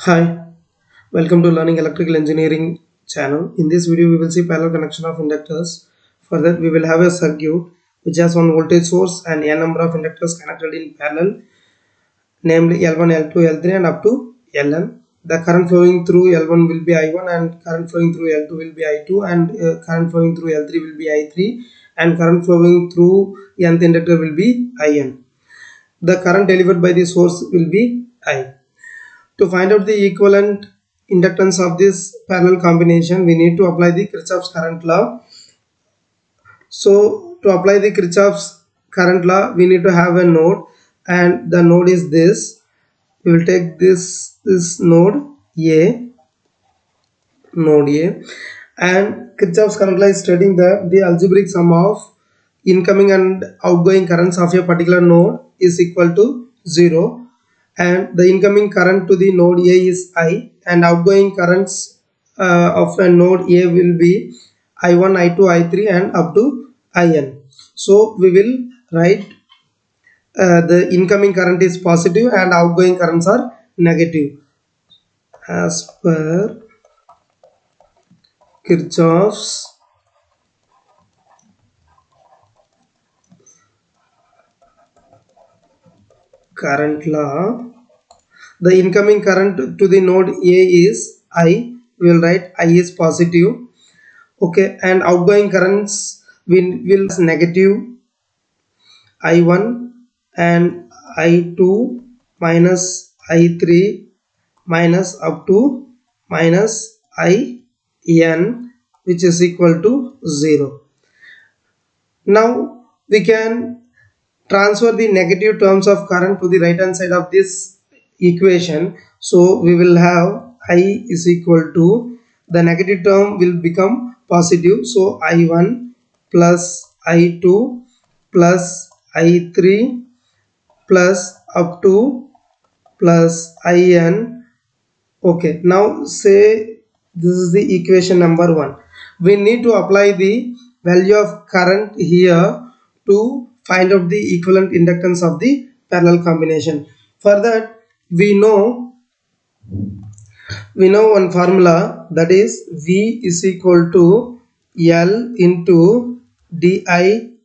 Hi, welcome to Learning Electrical Engineering channel. In this video, we will see parallel connection of inductors. For that, we will have a circuit which has one voltage source and n number of inductors connected in parallel, namely L1, L2, L3 and up to Ln. The current flowing through L1 will be I1 and current flowing through L2 will be I2 and current flowing through L3 will be I3 and current flowing through nth inductor will be In. The current delivered by the source will be I. To find out the equivalent inductance of this parallel combination, we need to apply the Kirchhoff's current law. So to apply the Kirchhoff's current law, we need to have a node, and the node is this. We will take this node A, and Kirchhoff's current law is stating that the algebraic sum of incoming and outgoing currents of a particular node is equal to 0. And the incoming current to the node A is I, and outgoing currents of a node A will be I1, I2, I3 and up to In. So we will write the incoming current is positive and outgoing currents are negative as per Kirchhoff's current law. The incoming current to the node A is I. We will write I is positive. Okay, and outgoing currents will negative I1 and I2 minus I3 minus up to minus In, which is equal to 0. Now we can transfer the negative terms of current to the right hand side of this equation. So we will have I is equal to, the negative term will become positive, so I1 plus I2 plus I3 plus up to plus In. Okay, now say this is the equation number 1. We need to apply the value of current here to find out the equivalent inductance of the parallel combination. For that, we know one formula, that is V is equal to L into di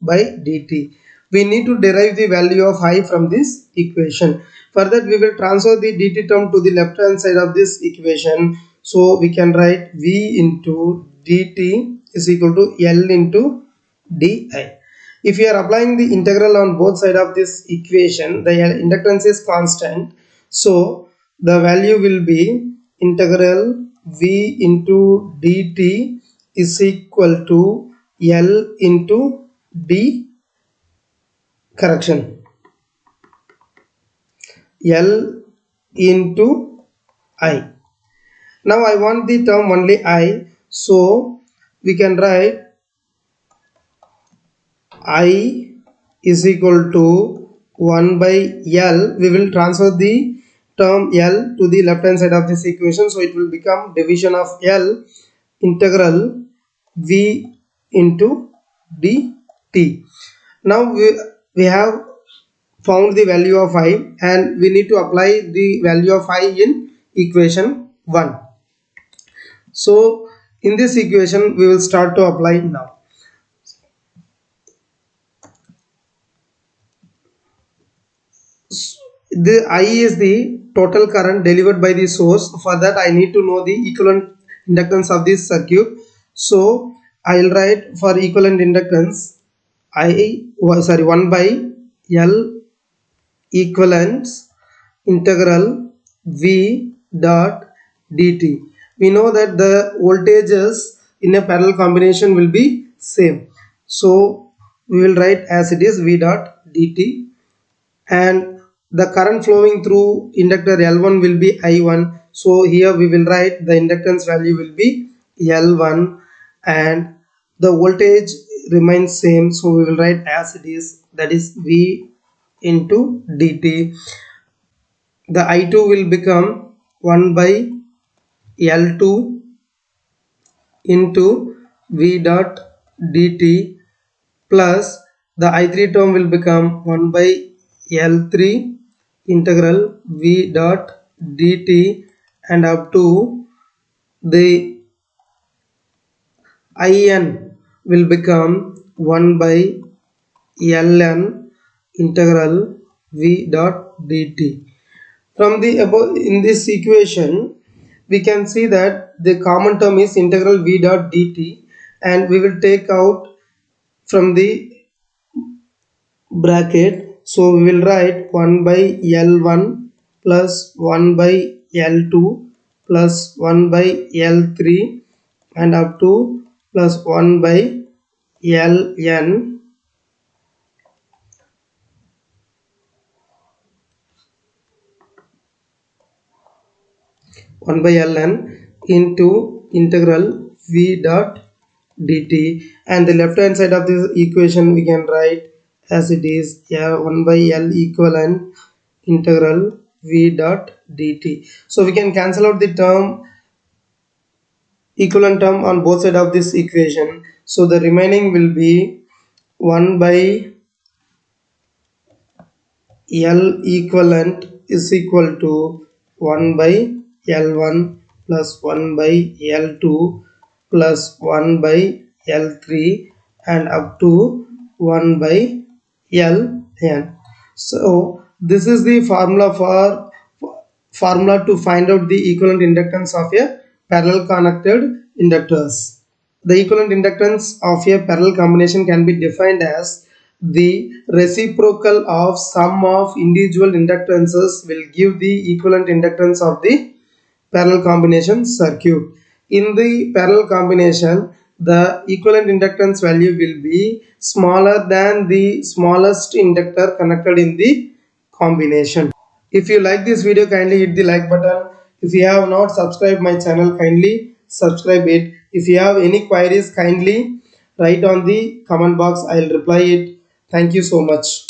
by dt. We need to derive the value of I from this equation. For that, we will transfer the dt term to the left hand side of this equation. So we can write V into dt is equal to L into di. If you are applying the integral on both sides of this equation, the inductance is constant. So the value will be integral V into dt is equal to L into d, correction, L into I. Now I want the term only I, so we can write I is equal to 1 by L. We will transfer the term L to the left hand side of this equation, so it will become division of L integral V into dt. Now we have found the value of I, and we need to apply the value of I in equation 1. So in this equation we will start to apply now. The I is the total current delivered by the source. For that, I need to know the equivalent inductance of this circuit. So I will write for equivalent inductance 1 by L equivalence integral V dot dt. We know that the voltages in a parallel combination will be same. So we will write as it is V dot dt, and the current flowing through inductor L1 will be I1. So here we will write the inductance value will be L1, and the voltage remains same. So we will write as it is, that is V into dt. The I2 will become 1 by L2 into V dot dt plus the I3 term will become 1 by L3 integral V dot dt and up to the in will become 1 by ln integral v dot dt. From the above in this equation, we can see that the common term is integral v dot dt, and we will take out from the bracket. So we will write 1 by L1 plus 1 by L2 plus 1 by L3 and up to plus 1 by Ln 1 by ln into integral v dot dt, and the left hand side of this equation we can write as it is 1 by l equivalent integral v dot dt. So we can cancel out the term equivalent term on both sides of this equation. So the remaining will be 1 by L equivalent is equal to 1 by L1 plus 1 by L2 plus 1 by L3 and up to 1 by Ln. So this is the formula to find out the equivalent inductance of a parallel connected inductors. The equivalent inductance of a parallel combination can be defined as the reciprocal of sum of individual inductances will give the equivalent inductance of the parallel combination circuit. In the parallel combination, the equivalent inductance value will be smaller than the smallest inductor connected in the combination. If you like this video, kindly hit the like button. If you have not subscribed my channel, kindly subscribe it. If you have any queries, kindly write on the comment box. I'll reply it. Thank you so much.